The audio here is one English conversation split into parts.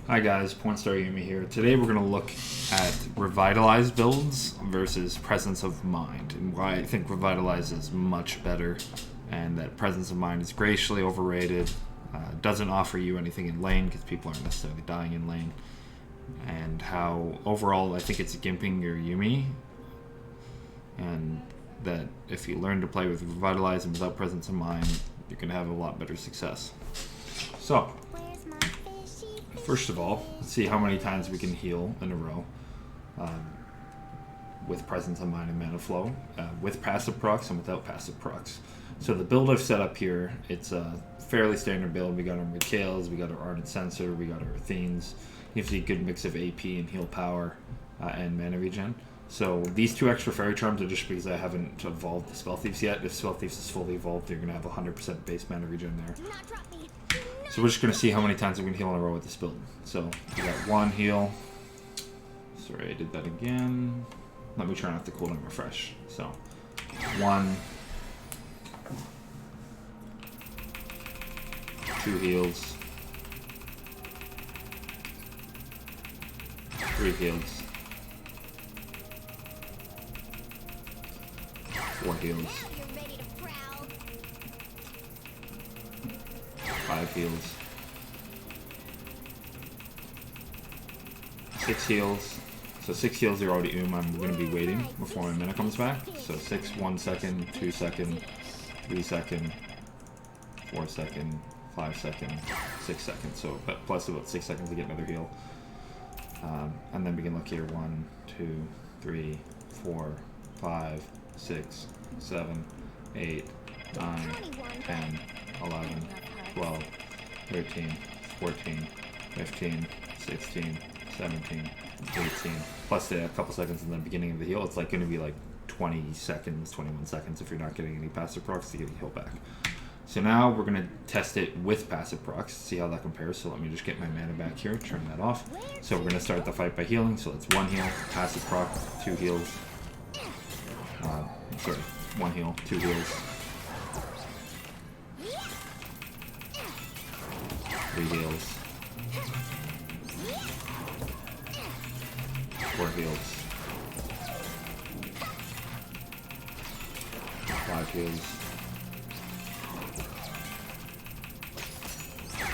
Hi guys, Pornstar Yuumi here. Today we're going to look at Revitalize builds versus Presence of Mind, and why I think Revitalize is much better, and that Presence of Mind is graciously overrated, doesn't offer you anything in lane because people aren't necessarily dying in lane, and how overall I think it's gimping your Yuumi, and that if you learn to play with Revitalize and without Presence of Mind, you're going to have a lot better success. So, first of all, let's see how many times we can heal in a row with Presence of Mind and Mana Flow, with Passive Procs and without Passive Procs. So the build I've set up here, it's a fairly standard build. We got our Mikhails, we got our Ardent Sensor, we got our Athenes. Gives you a good mix of AP and heal power and mana regen. So these two extra Fairy Charms are just because I haven't evolved the Spell Thieves yet. If Spell Thieves is fully evolved, you're going to have 100% base mana regen there. So we're just going to see how many times we can heal in a row with this build. So we got one heal. Sorry, I did that again. Let me turn off the cooldown refresh. So, 1, 2 heals, 3 heals, 4 heals, 5 heals, 6 heals. So 6 heals are already I'm going to be waiting before my mana comes back. So 6, 1 second, 2 second, 3 second, 4 second, 5 second, 6 seconds. So plus about 6 seconds to get another heal. And then we can look here. 1, 2, 3, 4, 5, 6, 7, 8, 9, 10, 11, 12, 13, 14, 15, 16, 17, 18, plus a couple seconds in the beginning of the heal. It's like going to be like 20 seconds, 21 seconds if you're not getting any passive procs to get a heal back. So now we're going to test it with passive procs, see how that compares. So let me just get my mana back here, turn that off. So we're going to start the fight by healing. So it's 1 heal, passive proc, 2 heals. Sorry, 1 heal, 2 heals. 3 heals. 4 heals. 5 heals.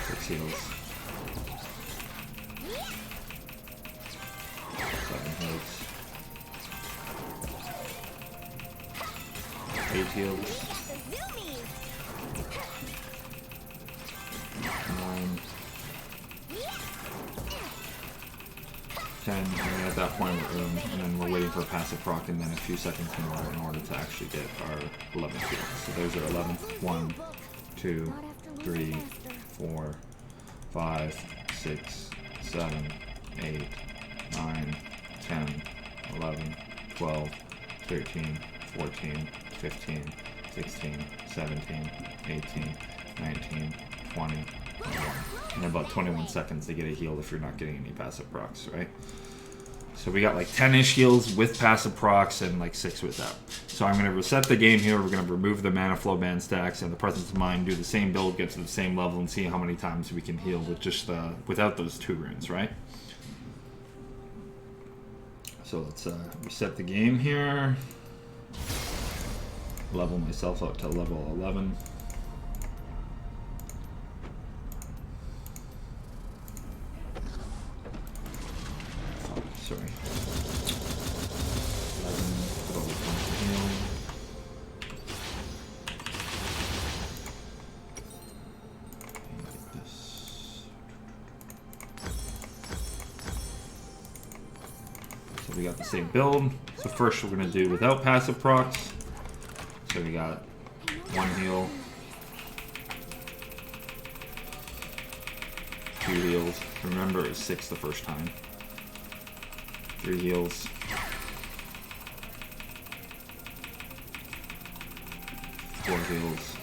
6 heals. 7 heals. 8 heals. 9. 10, and then at that point we're Rune, and then we're waiting for a passive proc, and then a few seconds more in order to actually get our 11th heal. So there's our 11th. 1, 2, 3, 4, 5, 6, 7, 8, 9, 10, 11, 12, 13, 14, 15, 16, 17, 18, 19, 20, 21. And about 21 seconds to get a heal if you're not getting any passive procs, right? So we got like 10-ish heals with passive procs and like 6 without. So I'm going to reset the game here. We're going to remove the mana flow band stacks and the Presence of Mind, do the same build, get to the same level, and see how many times we can heal with just without those 2 runes, right? So let's reset the game here. Level myself up to level 11. Sorry. 11, put all the points in healing. Like this. So we got the same build. So first we're going to do without passive procs. So we got 1 heal, 2 heals. Remember, it was 6 the first time. 3 heals. 4 heals.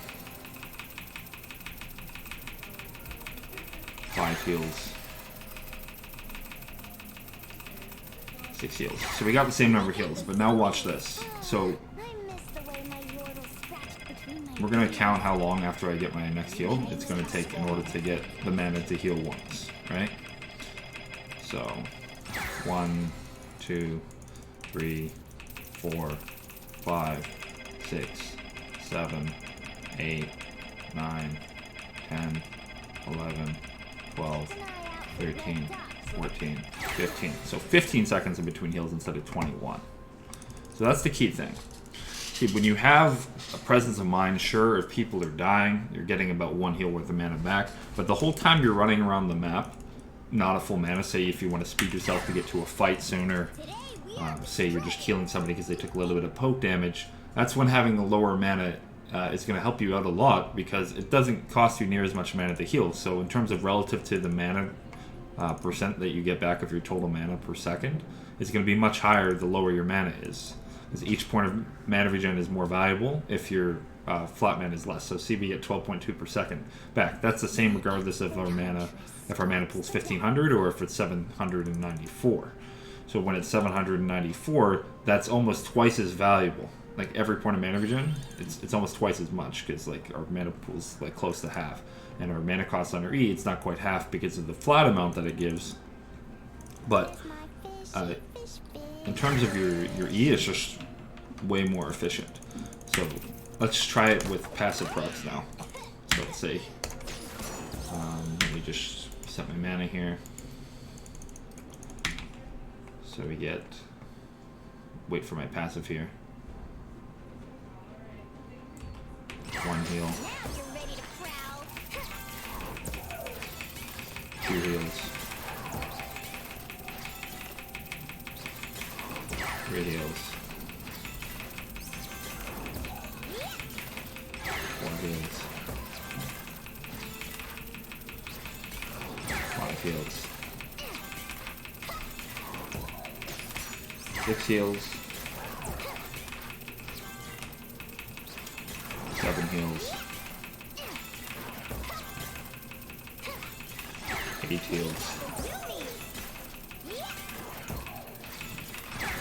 5 heals. 6 heals. So we got the same number of heals, but now watch this. So we're going to count how long after I get my next heal it's going to take in order to get the mana to heal once, right? So 1, 2, 3, 4, 5, 6, 7, 8, 9, 10, 11, 12, 13, 14, 15. So 15 seconds in between heals instead of 21. So that's the key thing. See, when you have a presence of mind, sure, if people are dying, you're getting about 1 heal worth of mana back. But the whole time you're running around the map, not a full mana, say if you want to speed yourself to get to a fight sooner, say you're just healing somebody because they took a little bit of poke damage, that's when having the lower mana is going to help you out a lot, because it doesn't cost you near as much mana to heal. So in terms of relative to the mana percent that you get back of your total mana per second, it's going to be much higher the lower your mana is. Because each point of mana regen is more valuable if your flat mana is less. So CB at 12.2 per second back. That's the same regardless of our mana, if our mana pool is 1500 or if it's 794. So when it's 794, that's almost twice as valuable. Like every point of mana regen, it's almost twice as much, because like our mana pool is like close to half, and our mana cost under E, it's not quite half because of the flat amount that it gives. But in terms of your E, it's just way more efficient. So let's try it with Passive Procs now. So let's say, let me just set my mana here. So we get, wait for my passive here. 1 heal. 2 heals. 3 heals. 4 heals. 5 heals. 6 heals. 7 heals. 8 heals.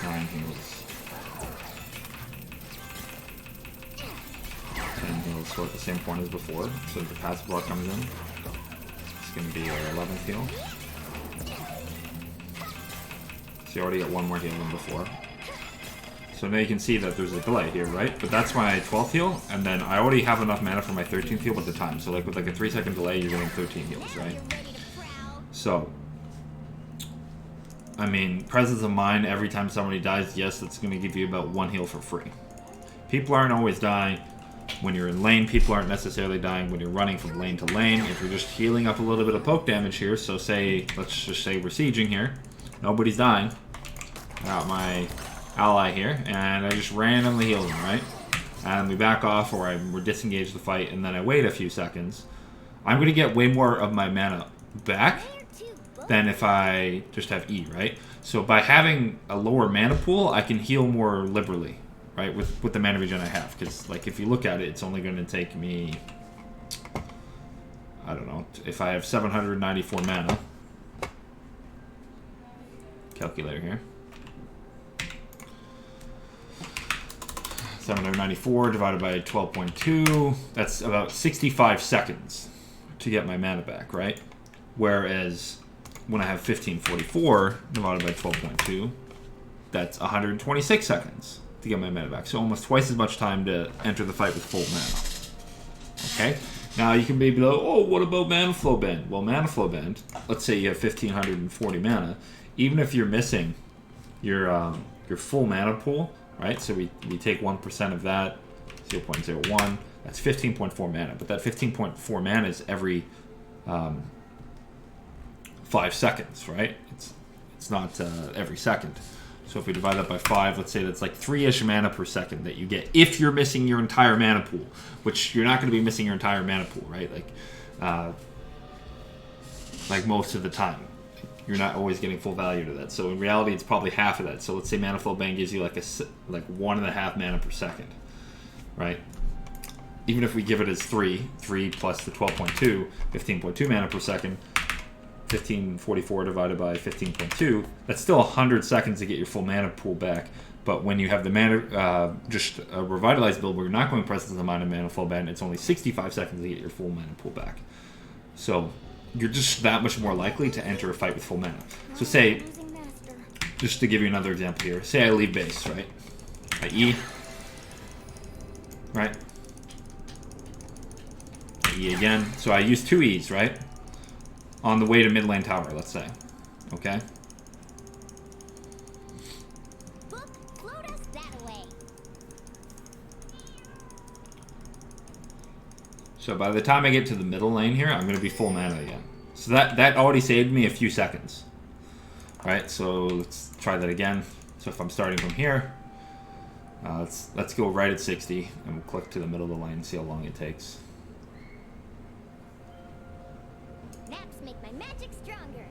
9 heals. 10 heals. So at the same point as before. So the passive block comes in. It's going to be our 11th heal. So you already get 1 more heal than before. So now you can see that there's a delay here, right? But that's my 12th heal, and then I already have enough mana for my 13th heal at the time. So like with like a 3-second delay, you're getting 13 heals, right? So, I mean, presence of mind, every time somebody dies, yes, it's going to give you about 1 heal for free. People aren't always dying. When you're in lane, people aren't necessarily dying when you're running from lane to lane. If you're just healing up a little bit of poke damage here, so say, let's just say we're sieging here. Nobody's dying. Got my ally here, and I just randomly heal them, right? And we back off, or we disengage the fight, and then I wait a few seconds. I'm going to get way more of my mana back than if I just have E, right? So by having a lower mana pool, I can heal more liberally, right? With the mana regen I have, because like if you look at it, it's only going to take me, I don't know, if I have 794 mana, calculator here, 794 divided by 12.2, that's about 65 seconds to get my mana back, right? Whereas when I have 1544 divided by 12.2, that's 126 seconds to get my mana back. So almost twice as much time to enter the fight with full mana. Okay? Now you can maybe go, oh, what about mana flow bend? Well, mana flow bend, let's say you have 1540 mana, even if you're missing your full mana pool, right? So we take 1% of that, 0.01, that's 15.4 mana. But that 15.4 mana is every 5 seconds, right? It's not every second. So if we divide that by 5, let's say that's like 3-ish mana per second that you get if you're missing your entire mana pool, which you're not going to be missing your entire mana pool, right? Like most of the time. You're not always getting full value to that. So in reality, it's probably half of that. So let's say Mana Flow Bang gives you like 1.5 mana per second, right? Even if we give it as 3 plus the 12.2, 15.2 mana per second, 1544 divided by 15.2, that's still 100 seconds to get your full mana pool back. But when you have the mana, just a Revitalize build where you're not going Presence of Mind and Mana Flow Band, it's only 65 seconds to get your full mana pool back. So you're just that much more likely to enter a fight with full mana. So say, just to give you another example here, say I leave base, right? I E, right? I E again. So I use 2 E's, right? On the way to mid lane tower, let's say. Okay? So by the time I get to the middle lane here, I'm going to be full mana again. So that already saved me a few seconds. Right, so let's try that again. So if I'm starting from here, let's go right at 60, and we'll click to the middle of the lane and see how long it takes. Naps make my magic stronger.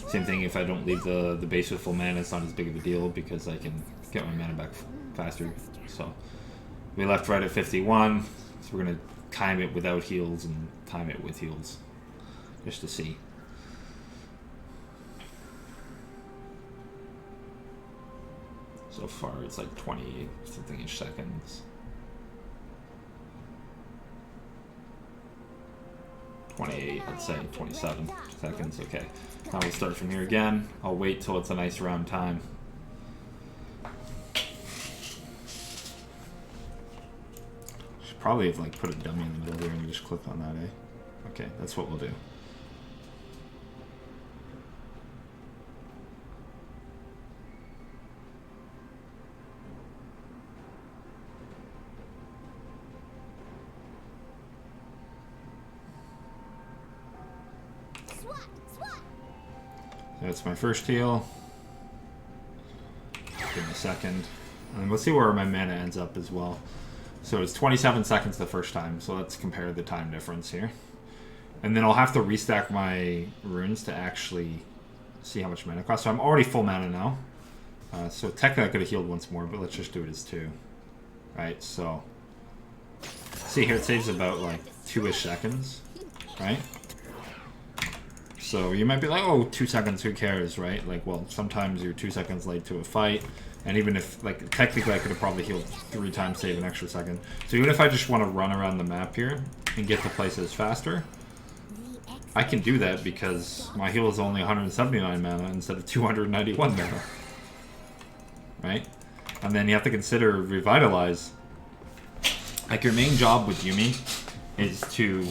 Same thing if I don't leave the base with full mana, it's not as big of a deal because I can get my mana back faster. So we left right at 51, so we're going to time it without heals and time it with heals, just to see. So far it's like 20 something-ish seconds. 28, let's say 27 seconds, okay. Now we'll start from here again. I'll wait till it's a nice round time. Should probably have like put a dummy in the middle here and just click on that, eh? Okay, that's what we'll do. That's my first heal. Give me a second. And we'll see where my mana ends up as well. So it's 27 seconds the first time, so let's compare the time difference here. And then I'll have to restack my runes to actually see how much mana it costs. So I'm already full mana now. So technically I could have healed once more, but let's just do it as 2. Right, so see here it saves about like 2-ish seconds, right? So you might be like, oh, 2 seconds, who cares, right? Like, well, sometimes you're 2 seconds late to a fight, and even if, like, technically I could have probably healed 3 times, save an extra second. So even if I just want to run around the map here and get to places faster, I can do that because my heal is only 179 mana instead of 291 mana, right? And then you have to consider Revitalize. Like, your main job with Yuumi is to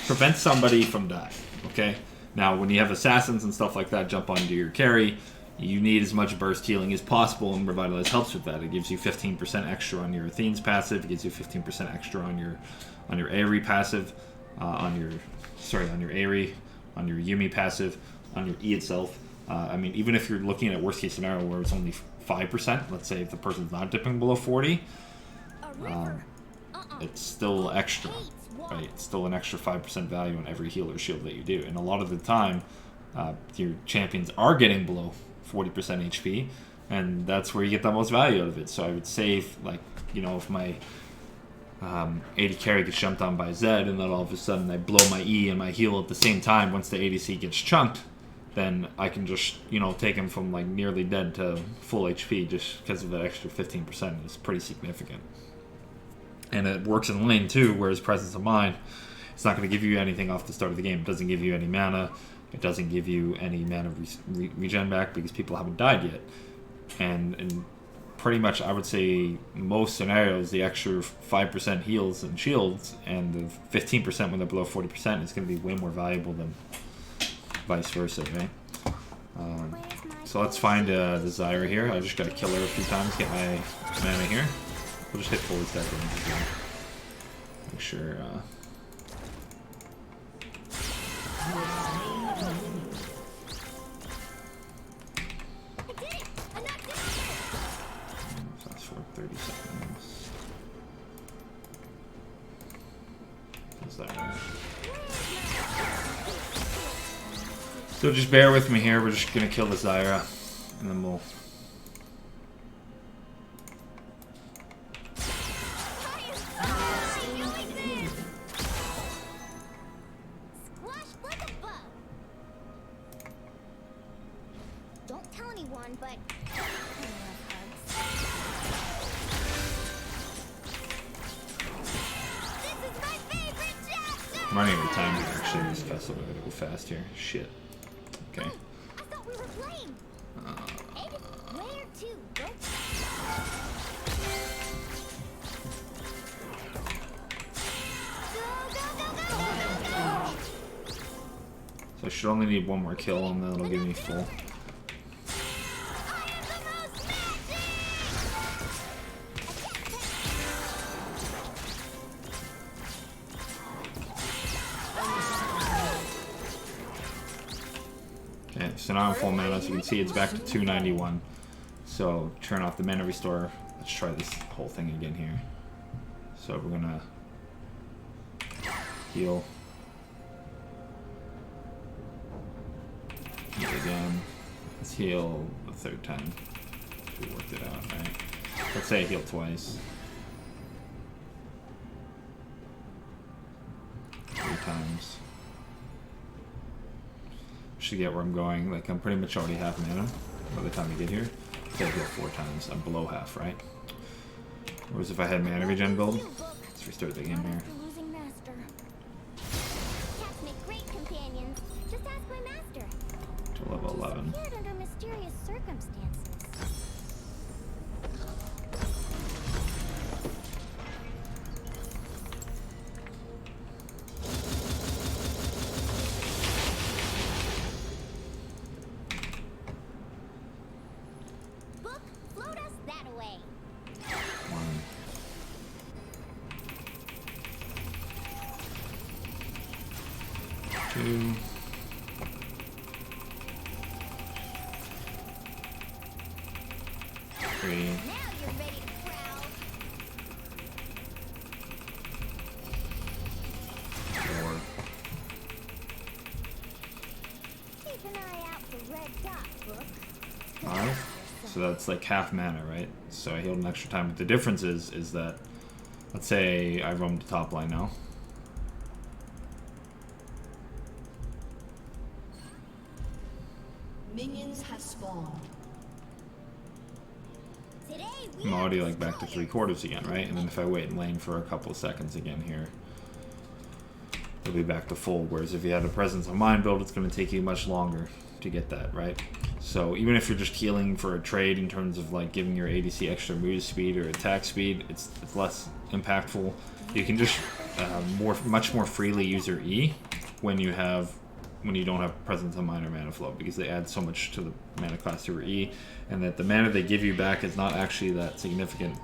prevent somebody from dying, okay? Now, when you have assassins and stuff like that jump onto your carry, you need as much burst healing as possible, and Revitalize helps with that. It gives you 15% extra on your Athene's passive. It gives you 15% extra on your Aerie passive, on your Aerie, on your Yuumi passive, on your E itself. I mean, even if you're looking at worst case scenario where it's only 5%, let's say if the person's not dipping below 40, it's still extra. Right, it's still an extra 5% value on every heal or shield that you do. And a lot of the time, your champions are getting below 40% HP, and that's where you get the most value out of it. So I would save, like, you know, if my 80 carry gets jumped on by Zed, and then all of a sudden I blow my E and my heal at the same time once the ADC gets chunked, then I can just, you know, take him from, like, nearly dead to full HP just because of that extra 15%. It's pretty significant. And it works in lane too, whereas Presence of Mind, it's not going to give you anything off the start of the game. It doesn't give you any mana. It doesn't give you any mana regen back because people haven't died yet. And pretty much, I would say, most scenarios, the extra 5% heals and shields and the 15% when they're below 40% is going to be way more valuable than vice versa, right? So let's find a Desire here. I just got to kill her a few times, get my mana here. We'll just hit fully stack runes again. Make sure, fast forward 30 seconds. What's that one? So just bear with me here. We're just gonna kill the Zyra, and then we'll. I'm running out of time to actually use Castle. I gotta go fast here. Shit. Okay. I thought we were playing. Ed, where to? Go. Go. So I should only need one more kill and then it'll give me full. Okay, so now I'm full mana, so you can see it's back to 291. So turn off the mana restore. Let's try this whole thing again here. So we're gonna heal. Heal again. Let's heal the third time. We worked it out, right? Let's say I heal twice. 3 times. Should get where I'm going. Like, I'm pretty much already half mana by the time I get here. So I heal 4 times. I'm below half, right? Whereas if I had mana regen build, let's restart the game here. Cats make great companions. Just ask my master. To level 11. Appeared under mysterious circumstances. Book, float us that away. 1. 2. 3. Now you're ready to prowl. 4. Keep an eye out for red dot, Book. 5. So that's like half mana, right? So I healed an extra time. But the difference is that, let's say I roam the top line now. Minions have spawned. Today we I'm are already like back to destroyers. 3/4 again, right? And then if I wait in lane for a couple of seconds again here, it'll be back to full. Whereas if you had a Presence of Mind build, it's going to take you much longer to get that, right? So even if you're just healing for a trade in terms of like giving your ADC extra move speed or attack speed, it's less impactful. You can just much more freely use your E when you don't have Presence of Mind or Mana Flow, because they add so much to the mana cost to your E, and that the mana they give you back is not actually that significant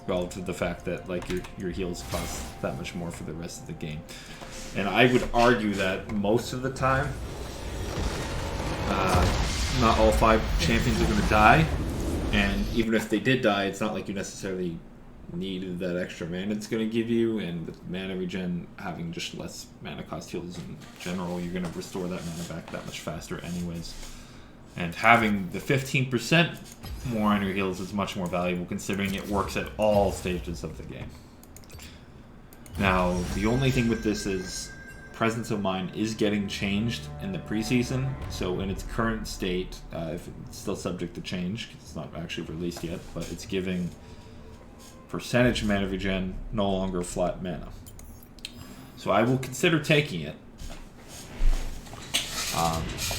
relative to the fact that like your heals cost that much more for the rest of the game. And I would argue that most of the time, not all 5 champions are going to die, and even if they did die, it's not like you necessarily needed that extra mana it's going to give you, and with mana regen having just less mana cost heals in general, you're going to restore that mana back that much faster anyways. And having the 15% more on your heals is much more valuable, considering it works at all stages of the game. Now, the only thing with this is Presence of Mind is getting changed in the preseason, so in its current state, if it's still subject to change, 'cause it's not actually released yet, but it's giving percentage mana regen, no longer flat mana. So I will consider taking it.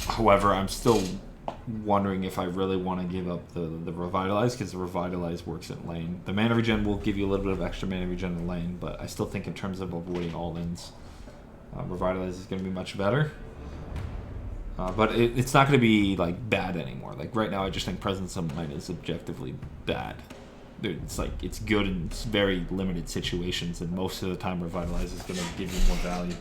However, I'm still wondering if I really want to give up the Revitalize, because the Revitalize works in lane. The mana regen will give you a little bit of extra mana regen in lane, but I still think in terms of avoiding all-ins, Revitalize is going to be much better. But it's not going to be like bad anymore. Like right now, I just think Presence of Mind is objectively bad. It's like it's good in very limited situations, and most of the time Revitalize is going to give you more value.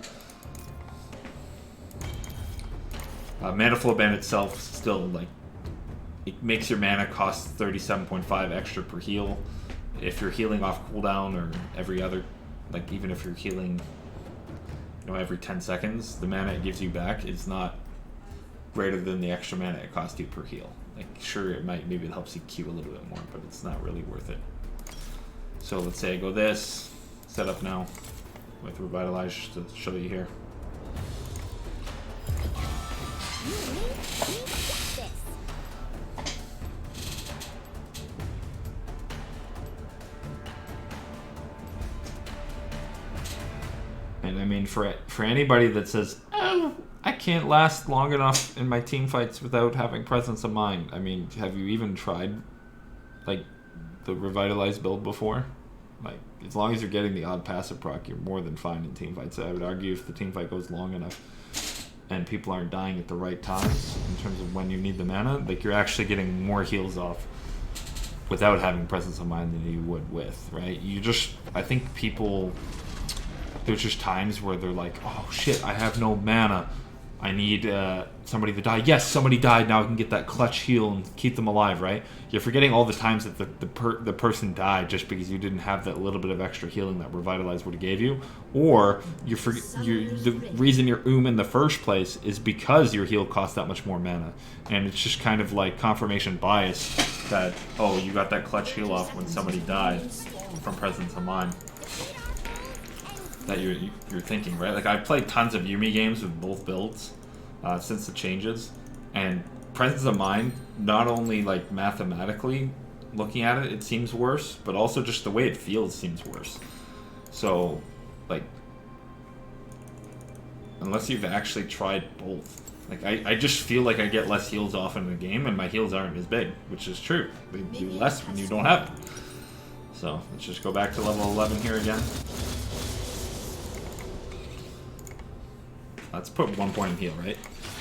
Mana Flow Band itself still, like, it makes your mana cost 37.5 extra per heal. If you're healing off cooldown or every other, like even if you're healing, you know, every 10 seconds, the mana it gives you back is not greater than the extra mana it costs you per heal. Like, sure, maybe it helps you queue a little bit more, but it's not really worth it. So let's say I go this, set up now with Revitalize just to show you here. And I mean, mean, for anybody that says, oh, I can't last long enough in my team fights without having presence of mind. I mean, have you even tried, like, the Revitalize build before? Like, as long as you're getting the odd passive proc, you're more than fine in team fights. I would argue if the team fight goes long enough and people aren't dying at the right times in terms of when you need the mana, like, you're actually getting more heals off without having presence of mind than you would with, right? You just, I think people, there's just times where they're like, oh shit, I have no mana. I need somebody to die. Yes, somebody died. Now I can get that clutch heal and keep them alive, right? You're forgetting all the times that the person died just because you didn't have that little bit of extra healing that Revitalize would have gave you. Or the reason you're in the first place is because your heal costs that much more mana. And it's just kind of like confirmation bias that, oh, you got that clutch heal off when somebody died from presence of mind. That you're thinking, right? Like, I've played tons of Yuumi games with both builds since the changes, and presence of mind, not only like mathematically looking at it, it seems worse, but also just the way it feels seems worse. So, like, unless you've actually tried both, like, I just feel like I get less heals off in the game, and my heals aren't as big, which is true. They do less when you don't have them. So let's just go back to level 11 here again. Let's put 1 point in heal, right?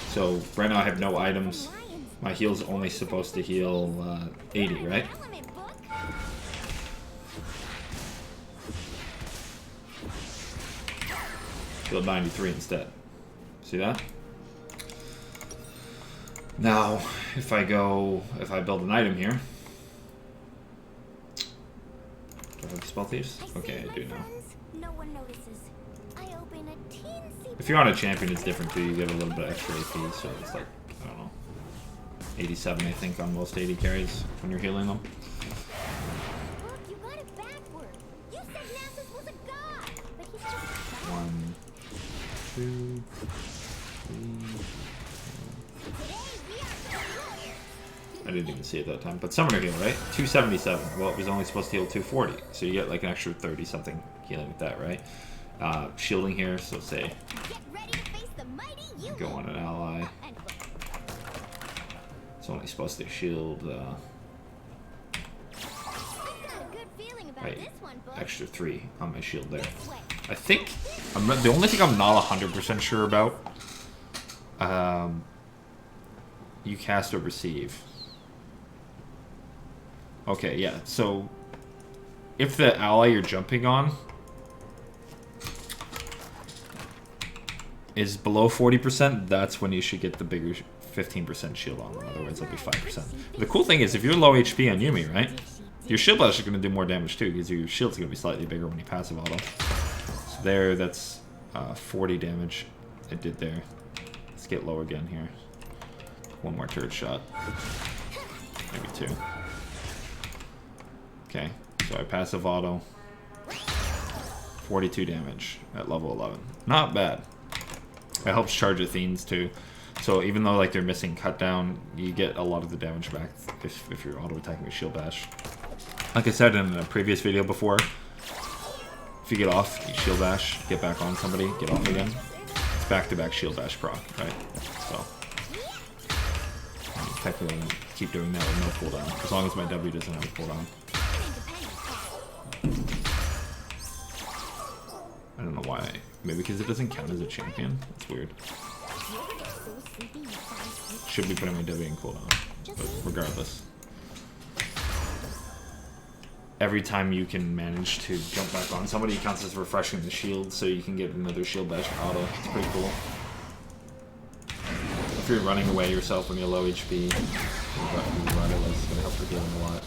So right now I have no items. My heal's only supposed to heal 80, right? Heal 93 instead. See that? Now, if I build an item here. Do I have spell thieves? Okay, I do now. If you're on a champion, it's different too. You get a little bit extra AP, so it's like, I don't know, 87, I think, on most 80 carries when you're healing them. Look, you got it backward. You said Nasus was a god, but he's just 1, 2, 3. I didn't even see it that time, but summoner heal, right? 277. Well, it was only supposed to heal 240, so you get like an extra 30 something healing with that, right? Shielding here, so say go on an ally. It's only supposed to shield right, extra 3 on my shield there. I think the only thing I'm not 100% sure about, you cast or receive. Okay, yeah, so if the ally you're jumping on is below 40%, that's when you should get the bigger 15% shield on them. Otherwise, it'll be 5%. The cool thing is, if you're low HP on Yuumi, right, your shield bash is going to do more damage too, because your shield's going to be slightly bigger when you passive auto. So there, that's 40 damage it did there. Let's get low again here. One more turret shot. Maybe 2. Okay, so I passive auto. 42 damage at level 11. Not bad. It helps charge Athenes too. So even though like they're missing cut down, you get a lot of the damage back if you're auto attacking with shield bash. Like I said in a previous video before, if you get off, you shield bash, get back on somebody, get off again. It's back-to-back shield bash proc, right? So technically keep doing that with no cooldown, as long as my W doesn't have a cooldown. I don't know why. Maybe because it doesn't count as a champion. That's weird. Should be putting my W in cooldown, but regardless. Every time you can manage to jump back on somebody, it counts as refreshing the shield, so you can get another shield bash auto. It's pretty cool. If you're running away yourself when you're low HP, Revitalize is going to help your healing a lot.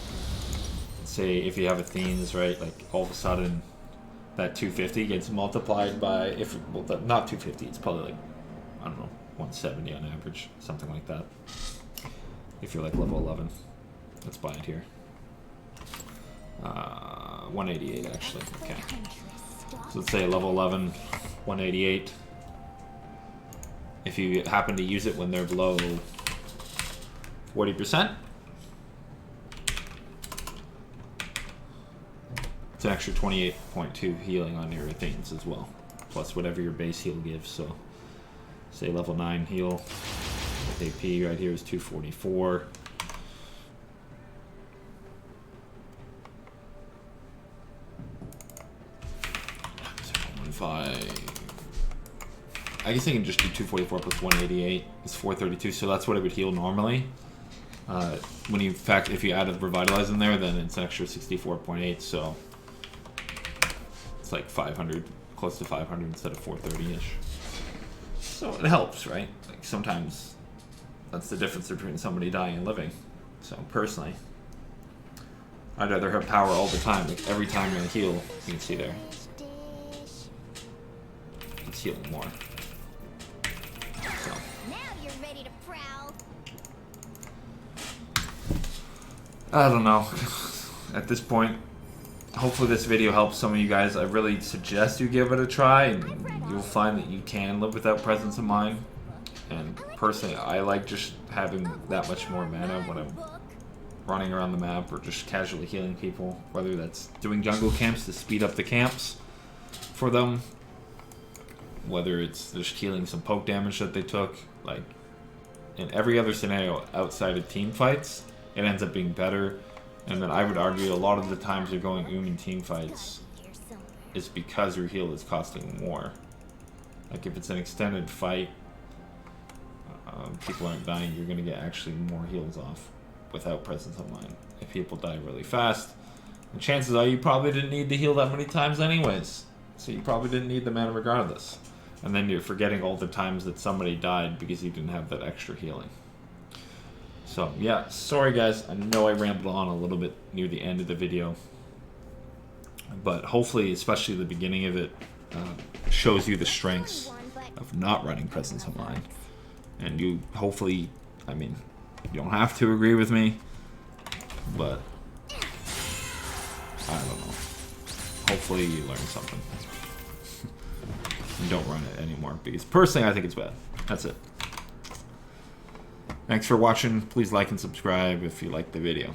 Say if you have Athenes, right, like all of a sudden that 250 gets multiplied by, well, not 250, it's probably like, I don't know, 170 on average, something like that. If you're like level 11. Let's buy it here. 188 actually, okay. So let's say level 11, 188. If you happen to use it when they're below 40%, it's an extra 28.2 healing on your Athenes as well. plus whatever your base heal gives. So, say level 9 heal with AP right here is 244. I guess I can just do 244 plus 188 is 432, so that's what it would heal normally. When you if you add a Revitalize in there, then it's an extra 64.8, so it's like 500, close to 500 instead of 430-ish. So it helps, right? Like sometimes that's the difference between somebody dying and living. So personally, I'd rather have power all the time. Like every time I heal, you can see there, it's healing more. So. Now you're ready to prowl. I don't know. At this point, hopefully this video helps some of you guys. I really suggest you give it a try, and you'll find that you can live without presence of mind. And personally, I like just having that much more mana when I'm running around the map or just casually healing people, whether that's doing jungle camps to speed up the camps for them, whether it's just healing some poke damage that they took. Like in every other scenario outside of team fights, it ends up being better. And then I would argue a lot of the times you're going in team fights is because your heal is costing more. Like if it's an extended fight, people aren't dying, you're going to get actually more heals off without presence of mind. If people die really fast, the chances are you probably didn't need to heal that many times anyways. So you probably didn't need the mana regardless. And then you're forgetting all the times that somebody died because you didn't have that extra healing. So yeah, sorry guys, I know I rambled on a little bit near the end of the video. But hopefully, especially the beginning of it, shows you the strengths of not running presence of mind. And you hopefully, I mean, you don't have to agree with me, but I don't know. Hopefully you learn something. And don't run it anymore, because personally I think it's bad. That's it. Thanks for watching. Please like and subscribe if you liked the video.